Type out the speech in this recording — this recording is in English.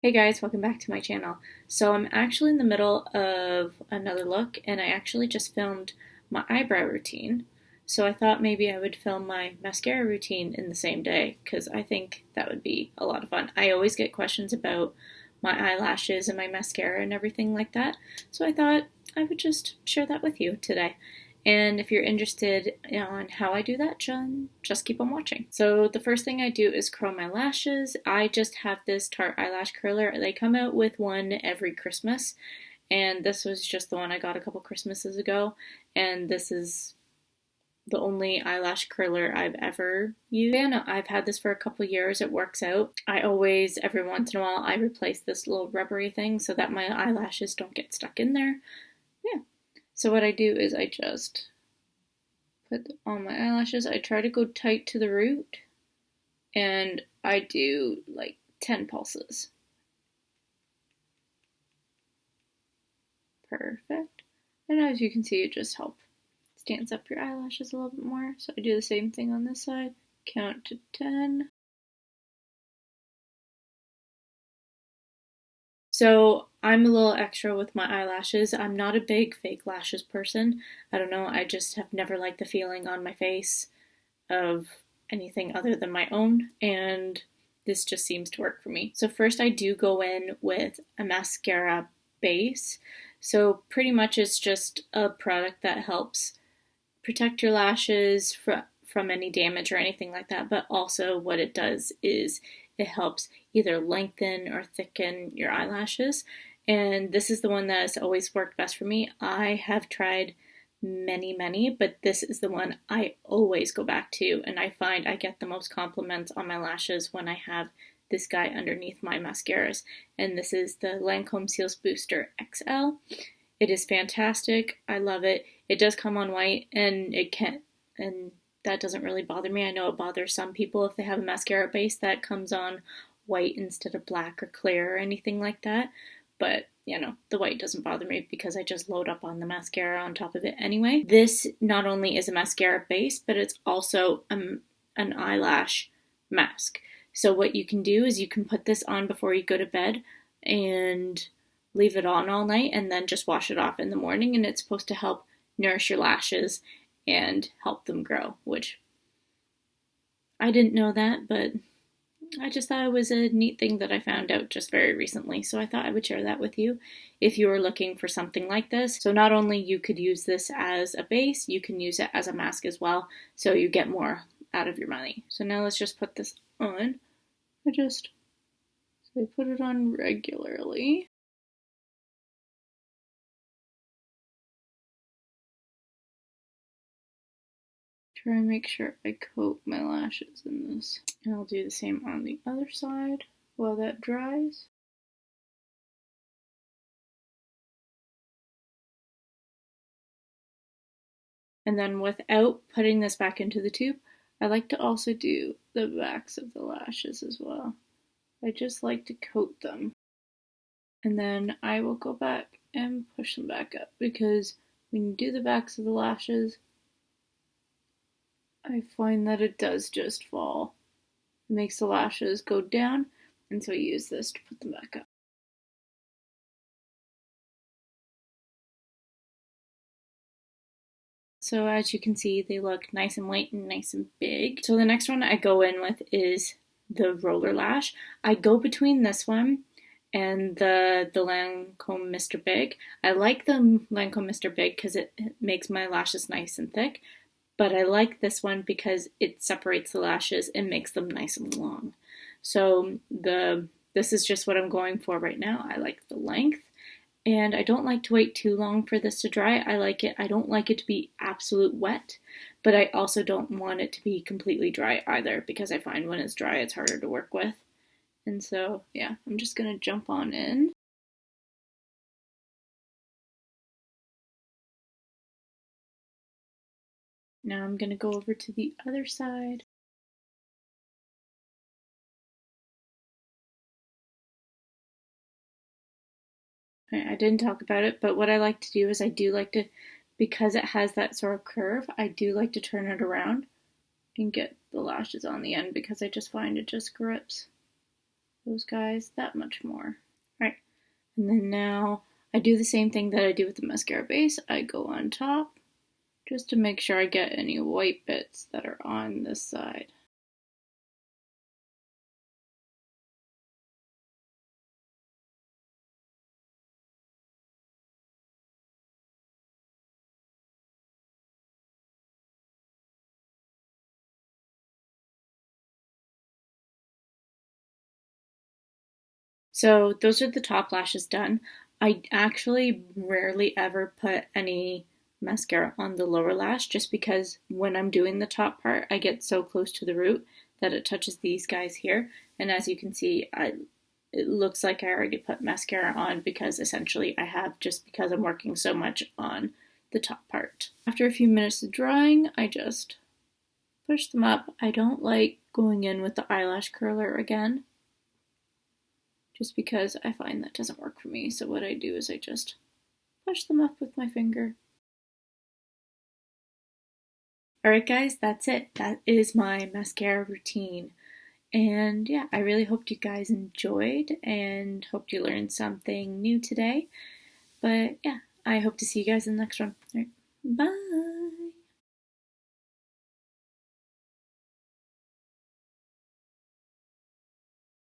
Hey guys, welcome back to my channel. So I'm actually in the middle of another look and I actually just filmed my eyebrow routine. So I thought maybe I would film my mascara routine in the same day because I think that would be a lot of fun. I always get questions about my eyelashes and my mascara and everything like that. So I thought I would just share that with you today. And if you're interested on how I do that, just keep on watching. So the first thing I do is curl my lashes. I just have this Tarte eyelash curler. They come out with one every Christmas, and this was just the one I got a couple Christmases ago. And this is the only eyelash curler I've ever used. And I've had this for a couple years. It works out. I always, every once in a while, I replace this little rubbery thing so that my eyelashes don't get stuck in there. Yeah. So what I do is I just put on my eyelashes. I try to go tight to the root, and I do like 10 pulses. Perfect. And as you can see, it just helps stands up your eyelashes a little bit more. So I do the same thing on this side. Count to 10. So I'm a little extra with my eyelashes. I'm not a big fake lashes person. I don't know, I just have never liked the feeling on my face of anything other than my own, and this just seems to work for me. So first I do go in with a mascara base. So pretty much it's just a product that helps protect your lashes from any damage or anything like that, but also what it does is it helps either lengthen or thicken your eyelashes. And this is the one that has always worked best for me. I have tried many, but this is the one I always go back to, and I find I get the most compliments on my lashes when I have this guy underneath my mascaras. And this is the Lancome Cils Booster XL. It is fantastic. I love it. It does come on white, and that doesn't really bother me. I know it bothers some people if they have a mascara base that comes on white instead of black or clear or anything like that. But, the white doesn't bother me because I just load up on the mascara on top of it anyway. This not only is a mascara base, but it's also an eyelash mask. So what you can do is you can put this on before you go to bed and leave it on all night and then just wash it off in the morning, and it's supposed to help nourish your lashes and help them grow, which I didn't know that, but I just thought it was a neat thing that I found out just very recently, so I thought I would share that with you if you were looking for something like this. So not only you could use this as a base, you can use it as a mask as well, so you get more out of your money. So now let's just put this on. I put it on regularly. Try and make sure I coat my lashes in this. And I'll do the same on the other side while that dries. And then without putting this back into the tube, I like to also do the backs of the lashes as well. I just like to coat them. And then I will go back and push them back up, because when you do the backs of the lashes, I find that it does just fall. It makes the lashes go down, and so I use this to put them back up. So as you can see, they look nice and white and nice and big. So the next one I go in with is the roller lash. I go between this one and the Lancome Mr. Big. I like the Lancome Mr. Big because it makes my lashes nice and thick, but I like this one because it separates the lashes and makes them nice and long. So this is just what I'm going for right now. I like the length. And I don't like to wait too long for this to dry. I don't like it to be absolute wet, but I also don't want it to be completely dry either, because I find when it's dry it's harder to work with. And so, yeah, I'm just gonna jump on in. Now I'm gonna go over to the other side. I didn't talk about it, but what I like to do is I do like to, because it has that sort of curve, I do like to turn it around and get the lashes on the end, because I just find it just grips those guys that much more. Alright, and then now I do the same thing that I do with the mascara base. I go on top just to make sure I get any white bits that are on this side. So those are the top lashes done. I actually rarely ever put any mascara on the lower lash just because when I'm doing the top part, I get so close to the root that it touches these guys here. And as you can see, it looks like I already put mascara on because essentially I have, just because I'm working so much on the top part. After a few minutes of drying, I just push them up. I don't like going in with the eyelash curler again, just because I find that doesn't work for me. So what I do is I just push them up with my finger. Alright guys, that's it. That is my mascara routine. And yeah, I really hoped you guys enjoyed and hoped you learned something new today. But yeah, I hope to see you guys in the next one. Alright, bye!